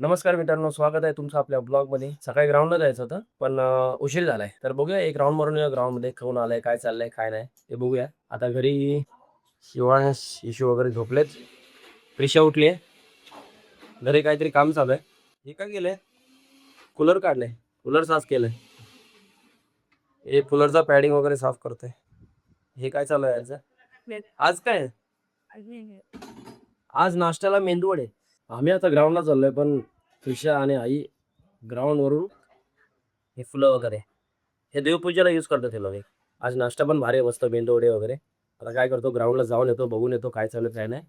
नमस्कार मित्रांनो, स्वागत आहे तुमचं आपल्या ब्लॉगमध्ये. सकाळी ग्राउंडला जायचं होतं, पण उशीर झालाय. तर बघूया एक राउंड मारून येऊया ग्राउंडमध्ये. कोण आलंय, काय चाललंय, काय नाही ते बघूया. आता घरी शिवांश, इशू वगैरे झोपलेत. प्रिशा उठली आहे. घरी काहीतरी काम चालू आहे. हे काय केलंय? कूलर काढलंय, कूलर साफ केलंय. हे कूलरचा पॅडिंग वगैरे साफ करतोय. हे काय चालू आहे याचं? आज काय? आज नाश्त्याला मेंदूवडे. आम्ही आता ग्राउंडला चाललोय, पण प्रिशा आणि आई ग्राउंडवरून हे फुलं वगैरे हे देवपूजेला यूज करतात हे लोक. आज नाश्ता पण भारी आहे, मस्त मेंदूवडे वगैरे. आता काय करतो, ग्राउंडला जाऊन येतो, बघून येतो काय चालू काय नाही.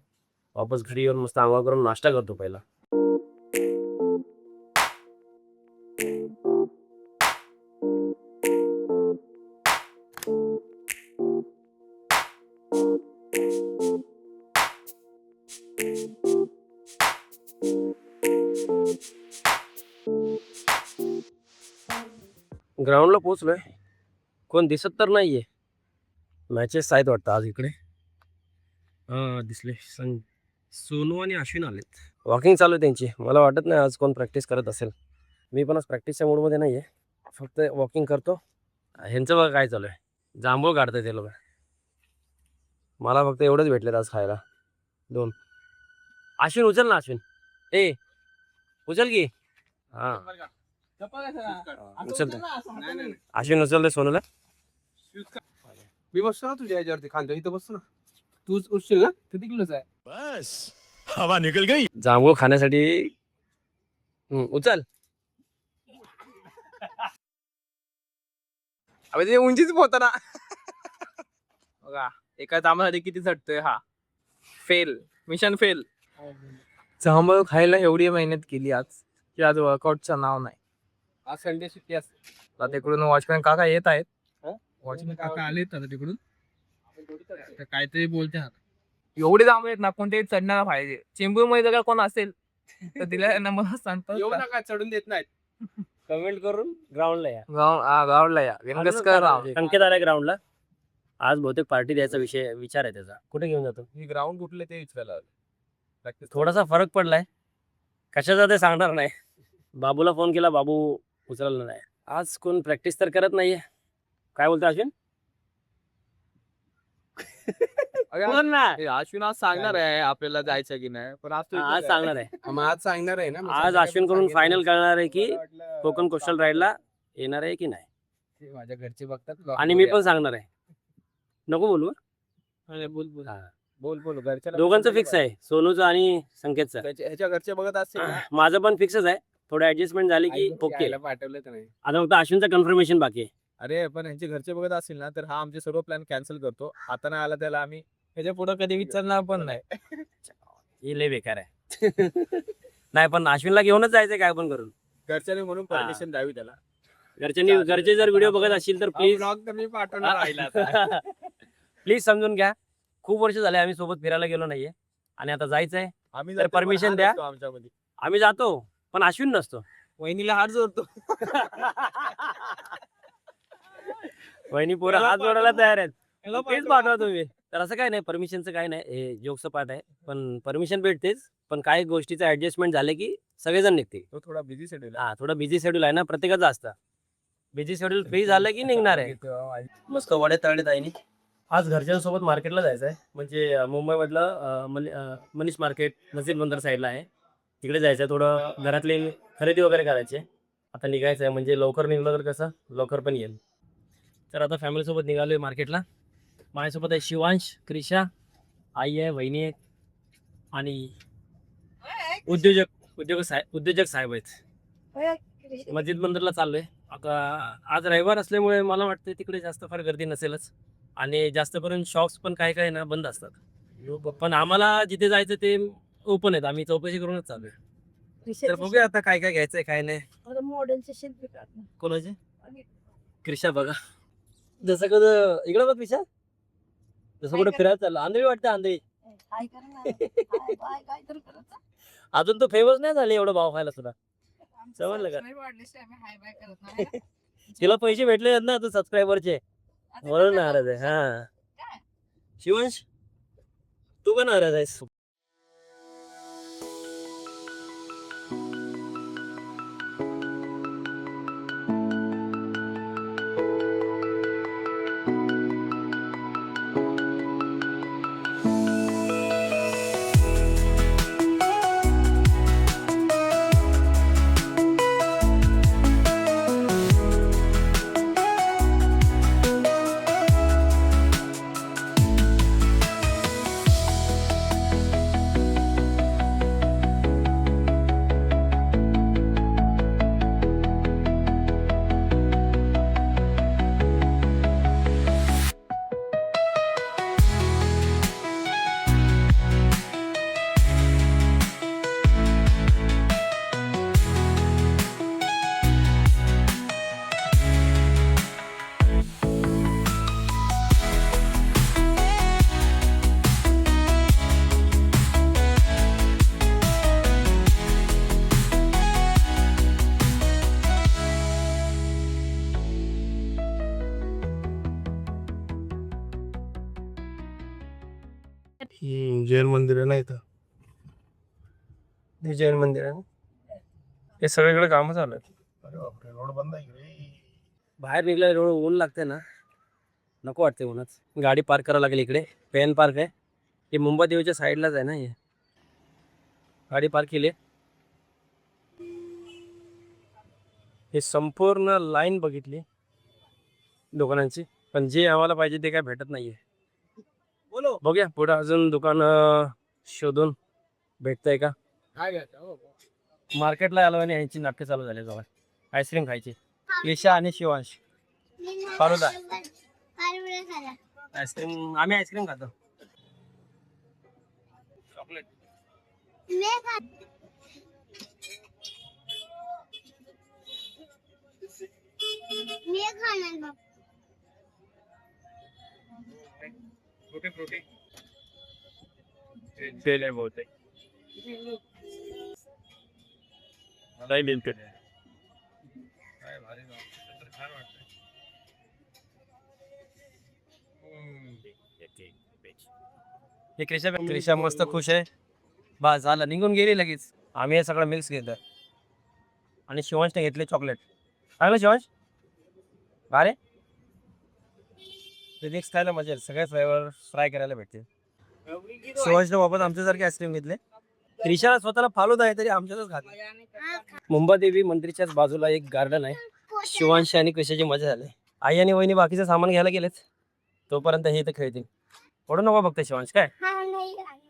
वापस घरी येऊन मस्त आंघोळ करून नाश्ता करतो पहिला. ग्राउंडला पोहोचलोय, कोण दिसत तर नाहीये. मॅचेस आहेत वाटतं आज इकडे. दिसले सोनू आणि अश्विन आलेत. वॉकिंग चालू आहे त्यांची. मला वाटत नाही आज कोण प्रॅक्टिस करत असेल. मी पण आज प्रॅक्टिसच्या मूडमध्ये नाही आहे, फक्त वॉकिंग करतो. ह्यांचं बघा काय चालू आहे, जांभूळ काढतात ते लोक. मला फक्त एवढंच भेटलेत आज खायला, 2. अश्विन उचल ना, अश्विन ए उचल की. हां उचल, अश्विन उचल दे सोनूला. मी बसतो ना तुझ्या याच्यावरती खांद्या इथं बसतो ना. तूच उठशील ना, किती किलोच आहे? बस हवा निकल गई. जांभूळ खाण्यासाठी उचल. अबे ते उंचीच होता ना. बघा एका जांभळासाठी किती झटतोय हा. Fail, mission fail. जांभळ खायला एवढी मेहनत केली आज की आज वर्कआउटचं नाव नाही. आज संडे सुट्टी असते. आता तिकडून वॉचमॅन काका येत आहेत. वॉचमॅन काका आलेत आता तिकडून. तर काहीतरी बोलते हा. एवढे जांभळ आहेत ना, कोणते चढणारा पाहिजे. चेंबूरमध्ये जर कोण असेल तर तिला नंबर सांगतो. येऊ नका, चढून देत नाहीत. कमेंट करून ग्राउंडला या. गावला या विनगस्कर संकेत आलाय ग्राउंडला. आज बहुतेक पार्टी द्यायचा विचार आहे त्याचा. कुठे घेऊन जातो? ही ग्राउंड कुठले ते विचारायला प्रॅक्टिस थोडासा फरक पडलाय, कशाचा ते सांगणार नाही. बाबूला फोन केला, बाबू उचलला नाही. आज कोण प्रॅक्टिस तर करत नाहीये. काय बोलतो अश्विन? बोल ना. अश्विन आज सांगणार आहे आपल्याला जायचं की नाही, पण आज आज सांगणार आहे. आज सांगणार आहे ना. आज अश्विन करून फायनल करणार आहे की कोकण कोस्टल राईडला येणार आहे की नाही. माझ्या घरचे बघतात आणि मी पण सांगणार आहे. नको बोलू बोल बोल हा. बोल घरच्या दोघांचं फिक्स आहे, सोनूचं आणि संकेतचं. ह्याच्या घरचे बघत असतील ना. माझं पण फिक्सच आहे. थोडं ऍडजस्टमेंट झाली की ओके. पाठवलं तर नाही. आता फक्त अश्विनचं कन्फर्मेशन बाकी आहे. अरे पण ह्यांचे घरचे बघत असतील ना, तर हा आमचे सर्व प्लॅन कॅन्सल करतो. आता नाही आला त्याला आम्ही ह्याच्या पुढे कधी विचारणार पण नाही. हे लय बेकार आहे. नाही पण अश्विनला घेऊनच जायचंय काय पण करून. घरच्यांनी म्हणून परमिशन द्यावी त्याला. घरचे जर व्हिडिओ बघत असतील तर प्लीज ब्लॉग तर मी पाठवणार राहिला. प्लीज समजून घ्या. खूप वर्ष झाले आम्ही सोबत फिरायला गेलो नाहीये आणि आता जायचंय. आम्ही तर permission द्या. आमच्यामध्ये आम्ही जातो पण अश्विन नसतो. वहिनीला हात जोडतो. वहिनी पोरं हात जोडायला तयार आहेत. तेच पाठवा तुम्ही. तर असं काय नाही, परमिशनचं काय नाही, हे जोकचं पार्ट आहे. पण परमिशन भेटतेच, पण काही गोष्टीचं ऍडजस्टमेंट झाले की सगळेजण निघते. तो थोडा बिझी शेड्यूल हा, थोडं बिझी शेड्यूल आहे ना, प्रत्येकाचं असतं. बिझी शेड्यूल फ्री झालं की निघणार आहे. मस्त वडे तळले ताईनी. आज घरच्यांसोबत मार्केटला जायचं आहे, म्हणजे मुंबईमधलं मनीष मार्केट नजीर बंदर साईडला आहे. तिकडे जायचं आहे, थोडं घरातली खरेदी वगैरे करायची आहे. आता निघायचं आहे, म्हणजे लवकर निघलं तर कसं लवकर पण येईल. तर आता फॅमिलीसोबत निघालोय मार्केटला. माझ्यासोबत आहे शिवांश, क्रिशा, आई आहे, वहिनी आहे आणि उद्योजक साहेब आहेत. मस्जिद बंदरला चाललोय. आता आज रविवार असल्यामुळे मला वाटतं तिकडे जास्त फार गर्दी नसेलच, आणि जास्त करून शॉप्स पण काय काय ना बंद असतात. पण आम्हाला जिथे जायचं ते ओपन आहेत. आम्ही चौकशी करूनच चालू आहे. तर बघूया आता काय काय घ्यायचंय काय नाही. मॉडेलचे शिल्पी कोणाचे? क्रिशा बघा, जसं कधी इकडं बघ क्रिशा, जसं कुठं फिरायला चाललं. आंधळी वाटतं, आंधळी. काय करणार काय तर करत अजून तो फेमस नाही झाले एवढं भाव खायला सुद्धा. समजलं का? हाय बाय करत नाही. तिला पैसे भेटले आहेत ना तू सबस्क्रायबरचे, म्हणून नाराज आहे. हा शिवांश, तू का नाराज आहेस? जैन मंदिर आहे ना इथं. हे जैन मंदिर आहे ना. हे सगळीकडे कामं चालू आहेत. अरे बापरे, रोड बंद आहे इकडे. बाहेर निघल्या एवढं ऊन लागते ना, नको वाटते उन्हाच. गाडी पार्क करावं लागेल इकडे. पेन पार्क आहे, हे मुंबई देवीच्या साईडलाच आहे ना. हे गाडी पार्क केली आहे. हे संपूर्ण लाईन बघितली दुकानांची, पण जे आम्हाला पाहिजे ते काय भेटत नाहीये. बोलो बघूया पुढे अजून दुकान शोधून भेटतंय का. काय घ्यायचं मार्केटला आलो आणि यांची नाटकं चालू झाली. जवळ आईस्क्रीम खायची. ईशा आणि शिवांश फालुदा आईस्क्रीम. आम्ही आईस्क्रीम खातो. चॉकलेट तेल आहे बहुतेक. नाही बिलकुल. हे क्रिशा मस्त खुश आहे. बस झालं, निघून गेली लगेच. आम्ही हे सगळं मिक्स घेतोय आणि शिवांशने घेतले चॉकलेट. चांगलं शिवांश अरे ते मिक्स खायला मजा येईल. सगळे फ्लेवर फ्राय करायला भेटते. शिवांशने वापस आमच्यासारखे आईस्क्रीम घेतले. क्रिशाला स्वतःला फालुदा आहे तरी आमच्यातच खाते. मुंबई देवी मंदिराच्याच बाजूला एक गार्डन आहे. शिवांश आणि क्रिशाची मजा झाली. आई आणि वहिनी बाकीचं सामान घ्यायला गेलेत, तोपर्यंत हे इथं खेळतील. पडू नको बघते शिवांश. काय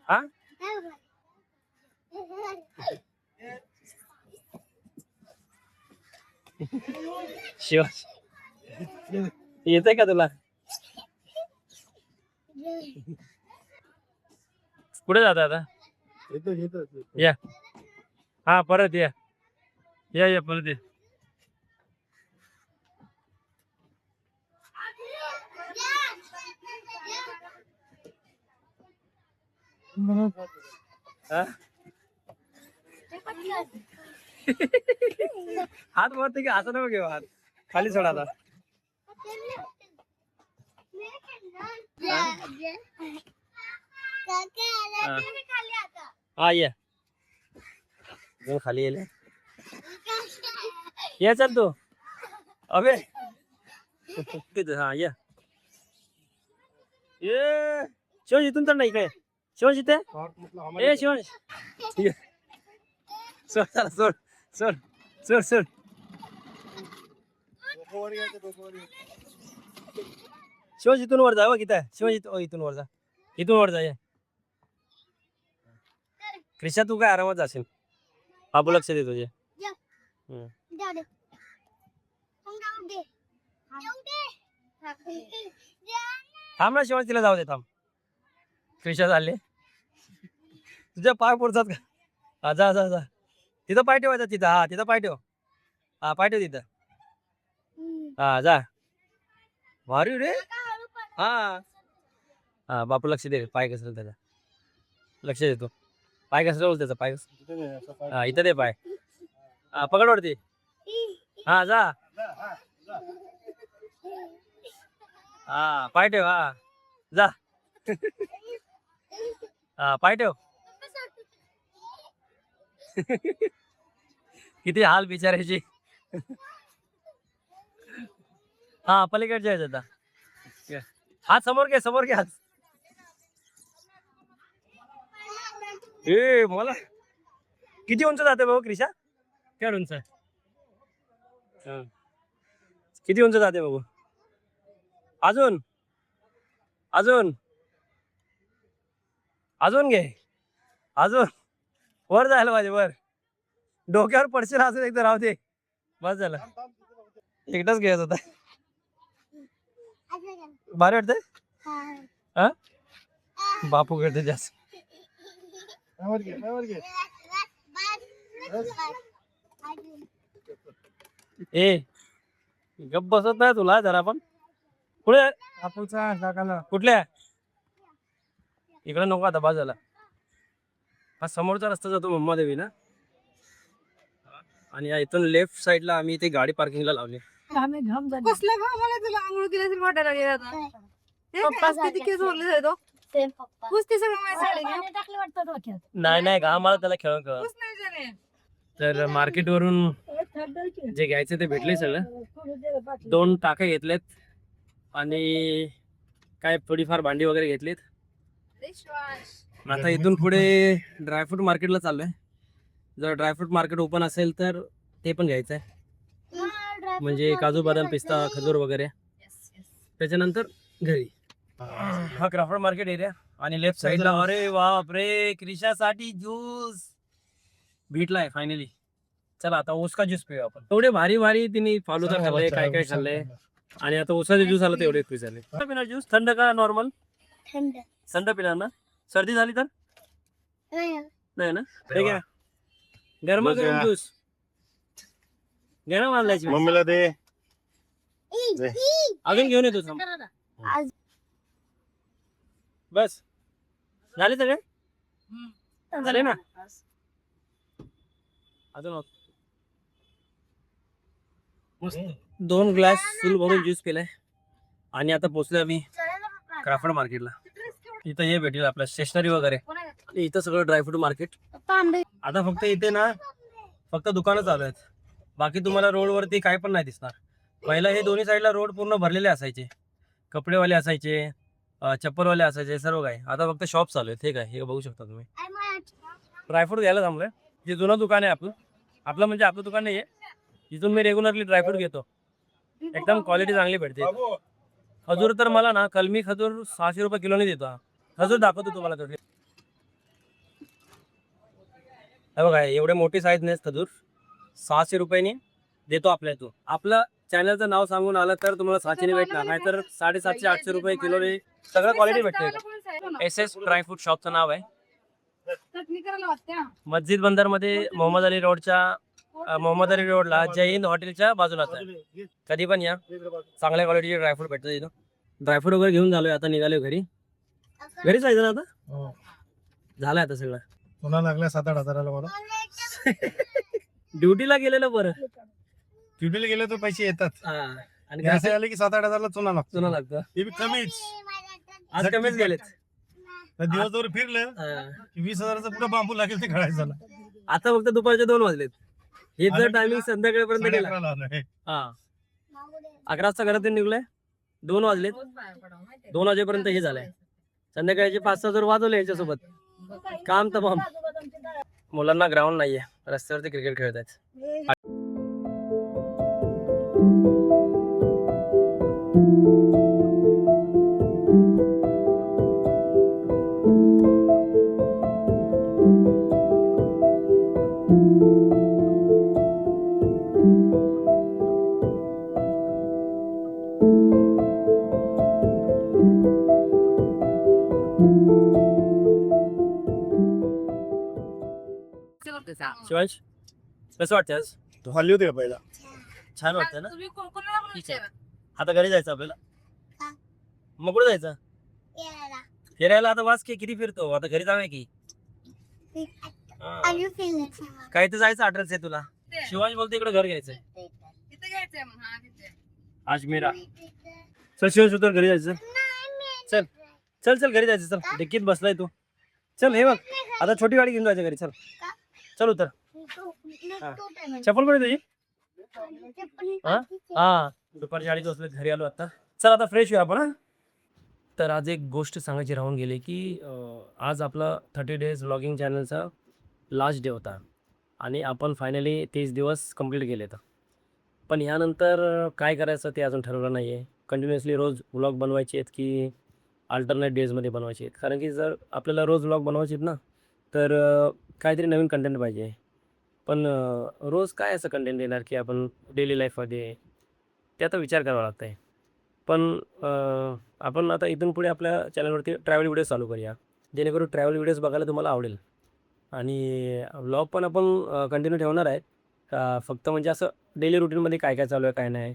हा शिवांश येतंय का तुला. कुठे जाता आता. या हा परत या या परत या. हात वरती की असं नको घेऊ. हात खाली सोडा आता. हा या खाली येईल. या चल तू. अबे हा या. ये शिवांश इथून तर नाही. काय शिवांश इथे. ए शिवांश सोड चला सोड सोड सोड सोड. शिवांश इथून वर जा. किती आहे शिवांश. इथून वर जा. इथून वर जा. ये क्रिशा तू काय आरामात जाशील. बाबू लक्ष दे तुझे. थांब ना शिवांश, तिला जाऊ दे. थांब क्रिशा चालले. तुझ्या पाय पुरतात का. हा जा जा जा. तिथं पाय ठेवायचा. तिथं हा तिथं पाय ठेव. हा पाय ठेव तिथं. हा जा. भारी रे. हा हा बापू लक्ष दे. पाय घसरेल त्याचा. लक्ष देतो. पाय घसरेल त्याचा. पाय हा इथं दे पाय. हा पकड वरती. हा जा. हा पाय ठेव. हा जा. हा पाय ठेव. किती हाल बिचारायची. हा पलीकडच्या आता. हात समोर घे. समोर घे हात. ए मला किती उंच जाते भाऊ क्रिशा. काय उंच. किती उंच जाते बाबू. अजून अजून अजून घे. अजून वर जायला पाहिजे. वर डोक्यावर पडशील. अजून एकदा राहू दे. बस झालं. एकदाच घ्यायच होता. भारी वाटतंय. हा बापू करते जास्त. ए गप बसत नाही तुला जरा. पण पुढे कुठल्या इकडे नको आता. बस झाला. हा समोरचा रस्ता जातो मुंबादेवी ना. आणि इथून लेफ्ट साईडला आम्ही इथे गाडी पार्किंगला लावली. कसलं घाम आला तुला. आंघोळ केल्यासारखं वाटायला लागले आता. किती केस भरले तो. ते पप्पा पुस ते सगळं माझ्या साडीने. पाणी टाकलं वाटतं डोक्यात. नाही नाही घाम मला त्याला खेळून खेळ. पुस नाही झाले. तर मार्केटवरून जे घ्यायचं ते भेटले सगळं. 2 टाके घेतलेत आणि काय थोडीफार भांडी वगैरे घेतलीत. आता इथून पुढे ड्रायफ्रूट मार्केटला चाललोय. जर ड्रायफ्रूट मार्केट ओपन असेल तर ते पण घ्यायचं आहे. म्हणजे काजू बदाम पिस्ता खजूर वगैरे. त्याच्यानंतर घरी. हा क्राफ्ट मार्केट एरिया आणि लेफ्ट साईडला अरे बापरे क्रिशासाठी ज्यूस भेटलाय फायनली. चला आता ओसका ज्यूस पिऊया आपण. एवढे भारी भारी तिने फालुदा खाल्ले काय काय खाल्ले आणि आता ओसाचे ज्यूस आला तर एवढे खुश झाले. पिणार ज्यूस थंड का नॉर्मल? थंड थंड पिणार ना? सर्दी झाली तर नाही ना? ठीक आहे गरम गरम ज्यूस घे ना मारल्याची. मम्मीला दे. अजून घेऊन येतो थांब. आज बस झाले सगळे झाले ना? अजून 2 ग्लास फुल भरून ज्यूस पिलाय आणि आता पोचलोय आम्ही क्राफ्ट मार्केटला. इथं हे भेटेल आपलं स्टेशनरी वगैरे आणि इथं सगळं ड्रायफ्रूट मार्केट. आता फक्त इथे ना फक्त दुकानं चालू आहेत. बाकी तुम्हाला रोडवरती काय पण नाही दिसणार. पहिला हे दोन्ही साईडला रोड पूर्ण भरलेले असायचे. कपडेवाले असायचे, चप्पलवाले असायचे, सर्व काय. आता फक्त शॉप चालू आहेत. हे काय हे बघू शकता तुम्ही. ड्रायफ्रूट घ्यायला थांबलोय. जे जुनं दुकान आहे आपलं म्हणजे आपलं दुकान नाही आहे. इथून मी रेग्युलरली ड्रायफ्रूट घेतो. एकदम क्वालिटी चांगली भेटते. खजूर तर मला ना कलमी खजूर 600 रुपये किलोने देतो. खजूर दाखवतो तुम्हाला थोडी. हे बघा एवढे मोठी साईज नाही खजूर. 600 रुपयांनी देतो आपल्या इथून. आपलं चॅनलचं नाव सांगून आलं तर तुम्हाला 600 भेटणार, नाही तर 750-800 रुपये किलोने सगळं क्वालिटी भेटते. SS ड्रायफ्रूट शॉपचं नाव आहे. चटणी करायला वाटते ना. मस्जिद बंदरमध्ये मोहम्मद अली रोडला जय हिंद हॉटेलच्या बाजूलाच आहे. कधी पण या, चांगल्या क्वालिटीचे ड्रायफ्रूट भेटतात इथं. ड्रायफ्रूट वगैरे घेऊन झालोय आता निघालोय घरी. घरी जायचं ना आता? हो. झालंय आता सगळं. पुन्हा लागल्या 7-8 हजाराला मला. ड्युटीला गेलेलं बरं. ड्युटीला गेले तर पैसे येतात. आणि हे असे आले की 7-8 हजारला चुना लागतो. चुना लागतं. ते बी कमीच. आज कमीच गेलेत. तर दिवसभर फिरलं की 20 हजाराचा पुढे बांबू लागेल ते काढायचं. आता फक्त दुपारचे 2 वाजलेत. हे जर टायमिंग संध्याकाळपर्यंत गेला 11:30 आलोय. 11 वाजता घरातून निघलोय. 2 वाजलेत. 2 वाजेपर्यंत हे झालंय. संध्याकाळचे 5-6 जर वाजवले याच्यासोबत काम तमाम. मुलांना ग्राउंड नाहीये, रस्त्यावरती क्रिकेट खेळत आहेत. शिवांश कसं वाटतं आज? तू खाल्ली होती का पहिला? छान वाटतं ना? तुम्ही कोणाला पण विचारा. आता घरी जायचं आपल्याला. मग कुठे जायचं? फिरायला आता वास किती फिरतो. आता घरी जाऊया की. काय तर जायचं अड्रेस आहे तुला. शिवांश बोलते इकडे घर घ्यायचंय. तिथे घ्यायचंय मग. हा तिथे. अजमेरा. चल शिवांश उतर घरी जायचं. चल चल चल घरी जायचं. चल डिक्कीत बसलाय तू. चल हे बघ आता छोटी गाडी घेऊन जायचं घरी. चल चल उतर. चप्पल कुठे तुझी? हा दुपारची 2:30 वाजले घरी आलो आता. चल आता फ्रेश होऊ आपण. तर आज एक गोष्ट सांगायची राहून गेली की आज आपला 30 डेज व्लॉगिंग चॅनलचा लास्ट डे होता आणि आपण फायनली 30 दिवस कंप्लीट केलेत. पण यानंतर काय करायचं ते अजून ठरवलं नाही आहे. कंटिन्युअसली रोज व्लॉग बनवायचे आहेत की अल्टरनेट डेजमध्ये बनवायचे आहेत. कारण की जर आपल्याला रोज व्लॉग बनवायचे आहेत ना तर काहीतरी नवीन कंटेंट पाहिजे. पण रोज काय असं कंटेंट येणार की आपण डेली लाईफमध्ये त्याचा विचार करावा लागत आहे. पण आपण आता इथून पुढे आपल्या चॅनलवरती ट्रॅव्हल व्हिडिओज चालू करूया जेणेकरून ट्रॅव्हल व्हिडिओज बघायला तुम्हाला आवडेल. आणि व्लॉग पण आपण कंटिन्यू ठेवणार आहे. फक्त म्हणजे असं डेली रुटीनमध्ये काय काय चालू आहे काय नाही.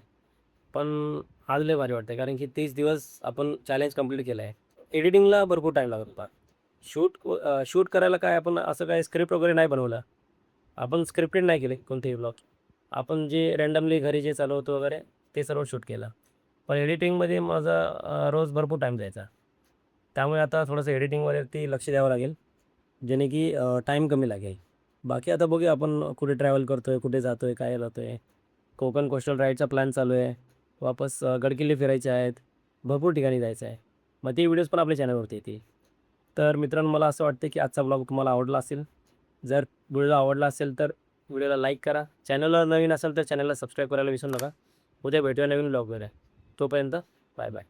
पण आज लय भारी वाटतं कारण की 30 दिवस आपण चॅलेंज कंप्लीट केलं आहे. एडिटिंगला भरपूर टाईम लागत होता. शूट करायला काय आपण असं काय स्क्रिप्ट वगैरे नाही बनवलं. आपण स्क्रिप्टेड नाही केले कोणतेही ब्लॉग. आपण जे रँडमली घरी जे चालवतो वगैरे ते सर्व शूट केलं. पण एडिटिंगमध्ये माझा रोज भरपूर टाईम जायचा. त्यामुळे आता थोडंसं एडिटिंगवरती लक्ष द्यावं लागेल, जेणे की टाईम कमी लागेल. बाकी आता बघूया आपण कुठे ट्रॅव्हल करतो आहे, कुठे जातो आहे, काय जातो आहे. कोकण कोस्टल राईडचा प्लॅन चालू आहे. वापस गडकिल्ले फिरायचे आहेत. भरपूर ठिकाणी जायचं आहे. मग ते व्हिडिओज पण आपल्या चॅनलवरती येतील. तर मित्रांनो, मला असं वाटतं की आजचा ब्लॉग तुम्हाला आवडला असेल. जर व्हिडिओ आवडला असेल तर व्हिडिओला लाईक करा. चॅनलला नवीन असेल तर चॅनलला सबस्क्राईब करायला विसरू नका. उद्या भेटूया नवीन ब्लॉगमध्ये. तोपर्यंत बाय बाय.